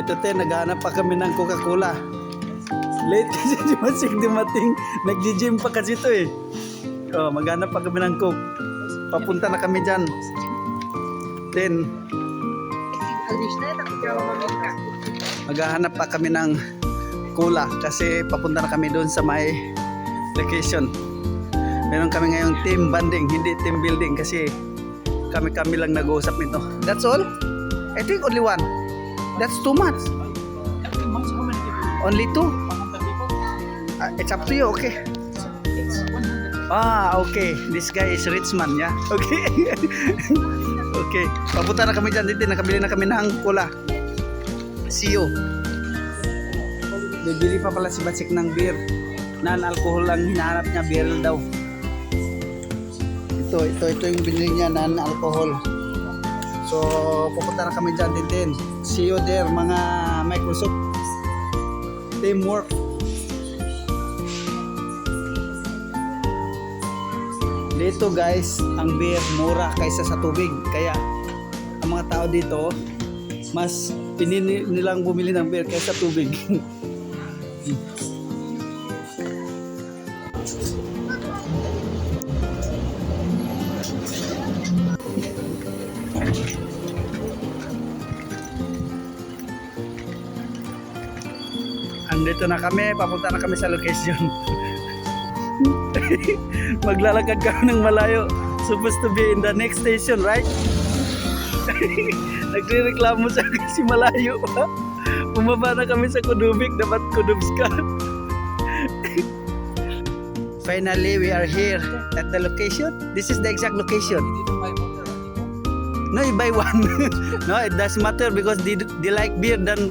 Ito te, naghanap pa kami ng Coca-Cola. Late kasi si Masik dumating. Nag-gym pa kasi ito eh. Oh, maghanap pa kami ng Coke. Papunta na kami dyan. Then, maghahanap pa kami ng cola kasi papunta na kami doon sa may location. Meron kami ngayong team bonding, hindi team building kasi kami lang nag-uusap nito. That's all? I think only one. That's too much. Only two? It's up to you, okay? Okay. This guy is rich man, yeah? Okay. Okay. Papunta na kami dyan. Dito, nakabili na kami ng cola. See you. Bibili pa pala si Basik ng beer. Non-alcohol lang hinahanap niya. Beer daw. Ito yung binili niya, non-alcohol. So, pupunta na kami dyan din. See you there, mga Microsoft. Teamwork. Dito guys, ang beer mura kaysa sa tubig. Kaya, ang mga tao dito, mas pinili nilang bumili ng beer kaysa tubig. Andito na kami, papunta na kami sa location. Maglalakad kami ng malayo. Supposed to be in the next station, right? Nagre-reklamo siya kasi malayo. Bumaba na kami sa Kudubik, dapat Kudubska. Finally, we are here at the location. This is the exact location. No, you buy one. No, it doesn't matter because they like beer than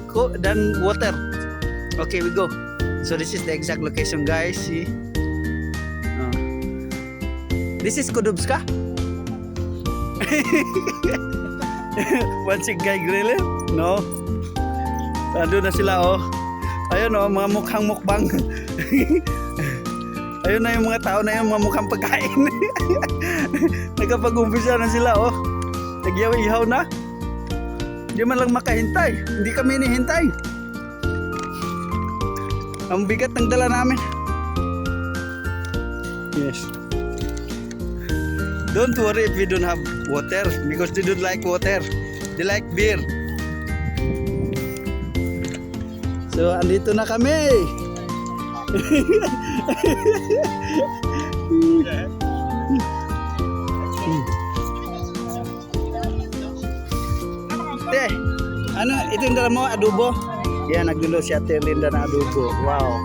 water. Okay, we go. So this is the exact location, guys. See? This is Kudubska. What's it, guy griller? No. Doon na sila, oh. Ayun, oh, mga mukhang mukbang. Ayun na yung mga tao na yung mga mukhang pagkain. Nagkapag-umpisa na sila, oh. Nagyaw-ihaw na. Hindi man lang makahintay. Hindi kami hinihintay. Ang bigat ng dala namin. Yes. Don't worry if we don't have water because they don't like water. They like beer. So, andito na kami. Te, ano, ito yung dala mo, adobo? Yan, nagdulo si Ate Linda na adobo. Wow.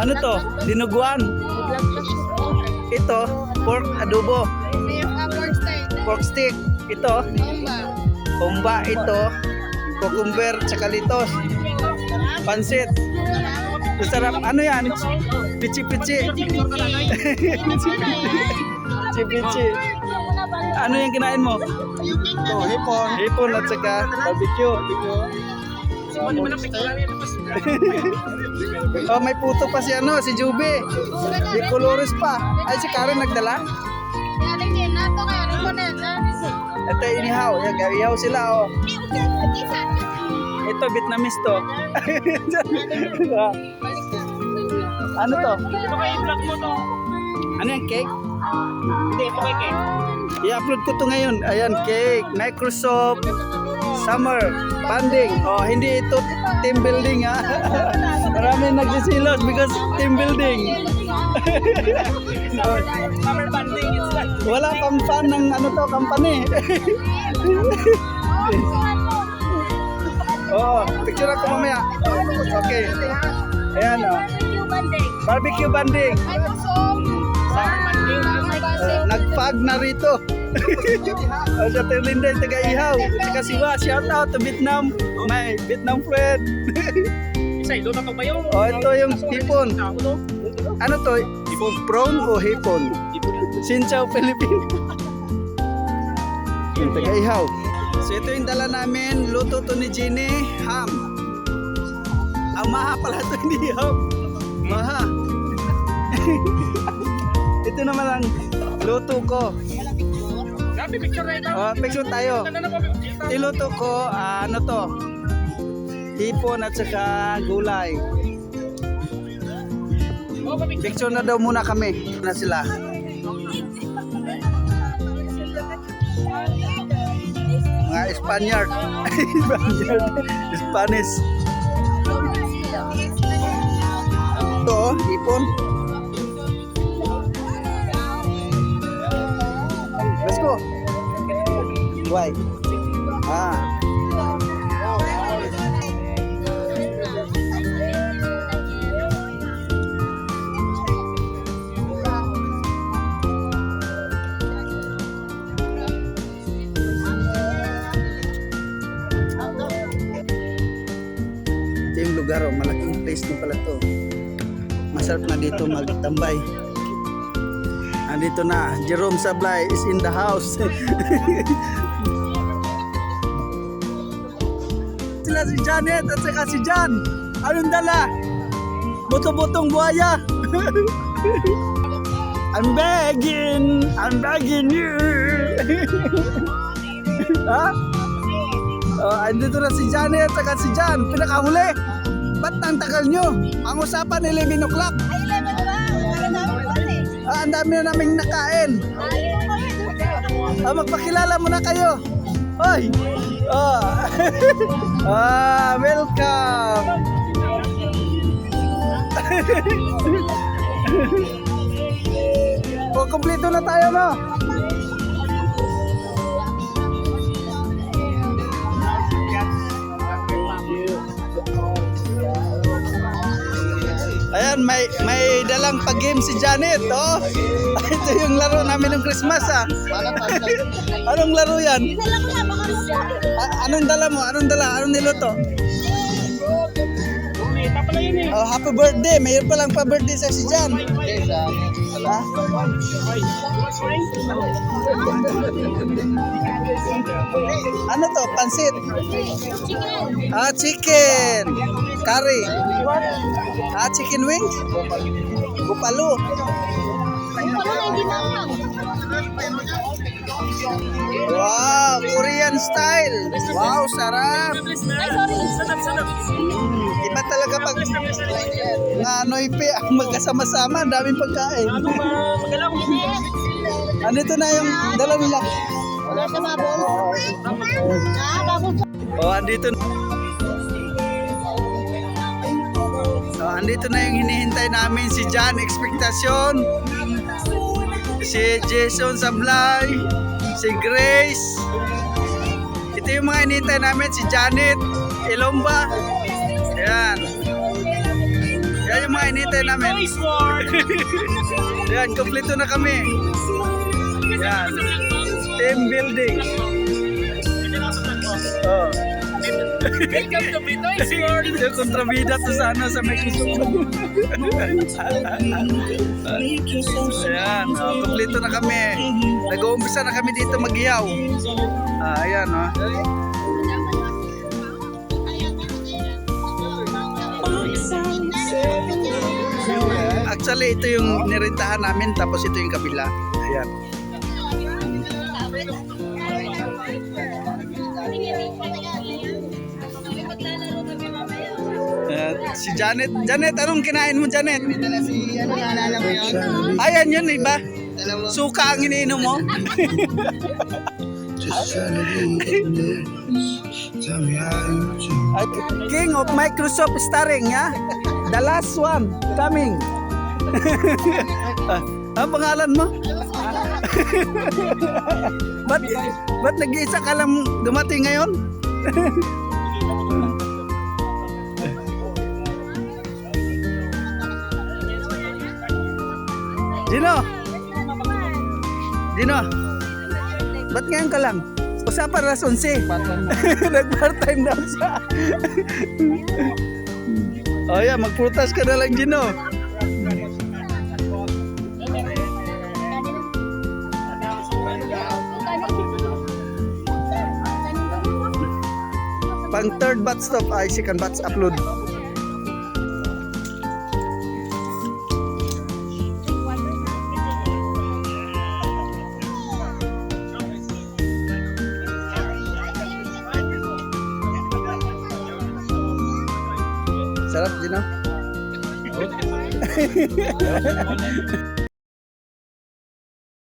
Ano to? Dinuguan. Ito, pork adobo. Pork stick. Ito, humba. Ito, cucumber, tsaka litos. Pansit. Masarap. Ano yan? Pichi-pichi. Pichi-pichi. Ano yung kinain mo? Ito, hipon. Hipon at saka barbecue. Oh, may puto pa si ano, si Juby. May colores pa. Ay, si Karen nagdala. Ito inihaw. Yan, ihaw sila, oh. Ito, Vietnamese to. Ano to? Ito kay vlog mo to. Ano yung cake? Hindi, ito kay cake. I-upload ko to ngayon. Ayan, cake. Microsoft Summer Banding. Oh, hindi ito team building, ha. Marami nagsisilos because team building. Summer banding, it's like... Wala pang fan ng ano to, company. Oh, picture ako mamaya. Okay. Ayan, oh. Barbecue banding. Nagpag na rito. O sa Terlinda yung taga-ihaw. Saka siwa, shout out to Vietnam. May Vietnam friend. Isa, ilo na to ba yun? O ito yung hipon. Ano to? Hipon. Prawn o hipon? Xin chào Philippines. Yung taga-ihaw. So ito yung dala namin. Luto to ni Jenny. Ham. Ang maha pala ito, hindi ham. Maha. Ito naman ang luto ko. picture na ito. Oh, picture tayo. Ano na po? Niluto ko, ano to? Hipon at saka gulay. Oh, papicture. Picture na daw muna kami. Na sila. Mga Spaniard. Spaniard. Spanish. Ito, oh, hipon. Let's go. Why? Ah. Ito yung lugar, oh. Malaking place din pala to. Masarap na dito magtambay. Andito na, Jerome Sablay is in the house. Sila si Janet at saka si Jan. Anong dala? Buto-butong buhaya. I'm begging you. Ha? Oh, andito na si Janet at saka si Jan. Pinakahuli. Ba't ang tagal nyo? Ang usapan 11 o'clock. Ay, 11 ba? Ang dami ko eh. Ang dami na naming nakain. Magpakilala muna kayo. Hoy. Oh. Welcome. Kumpleto na tayo, no? Ayan, may dalang pag-game si Janet, oh. Ito yung laro namin ng Christmas, ah. Anong laro yan? Dala ko na, baka Anong dala mo? Anong dala? Anong niluto? Ito pala yun eh. Oh, happy birthday. Mayroon pa lang pa-birthday sa si Jan. Ha? Ano to? Pansit? chicken. Ah, chicken. Curry. Ah, chicken wings? Bupalo. Yung pala na hindi maanghang. Wow, Korean style. Wow, sarap. Ay, sorry. Sadap. Iba talaga pag nganoy pe ang magkasama-sama, ang daming pagkain. Ano ba? Magalaw. Andito na yung dala nila. Wala sa bubbles. Bubbles. Oh, andito na. So, andito na yung hinihintay namin si Jan Expectacion, si Jason Sablay, si Grace. Ito yung mga hinihintay namin, si Janet Ilomba. Ayan. Yan yung mga hinihintay namin. Nice one. Ayan, kompleto na kami. Ayan. Team building. Oh. Welcome to Bitoy Sport. Ito yung kontrabida to sa ano, sa Microsoft. Ayan, oh, kompleto na kami. Nag-uumpisa na kami dito mag-ihaw. Ayan, oh. Actually, ito yung nirentahan namin, tapos ito yung kabila. Ayan. Si Janet. Janet, anong kinain mo, Janet? Ayan yun, iba. Suka ang iniinom mo. King of Microsoft starring, ya. The last one coming. Ang pangalan mo? ba't nag-iisa ka lang dumating ngayon? Dino, ba't ngayon ka lang? Usapan alas 11. Nag-part-time daw siya. O yan, magprutas ka na lang, Gino. Pang third batch stop ay second batch upload. Sarap, Gino.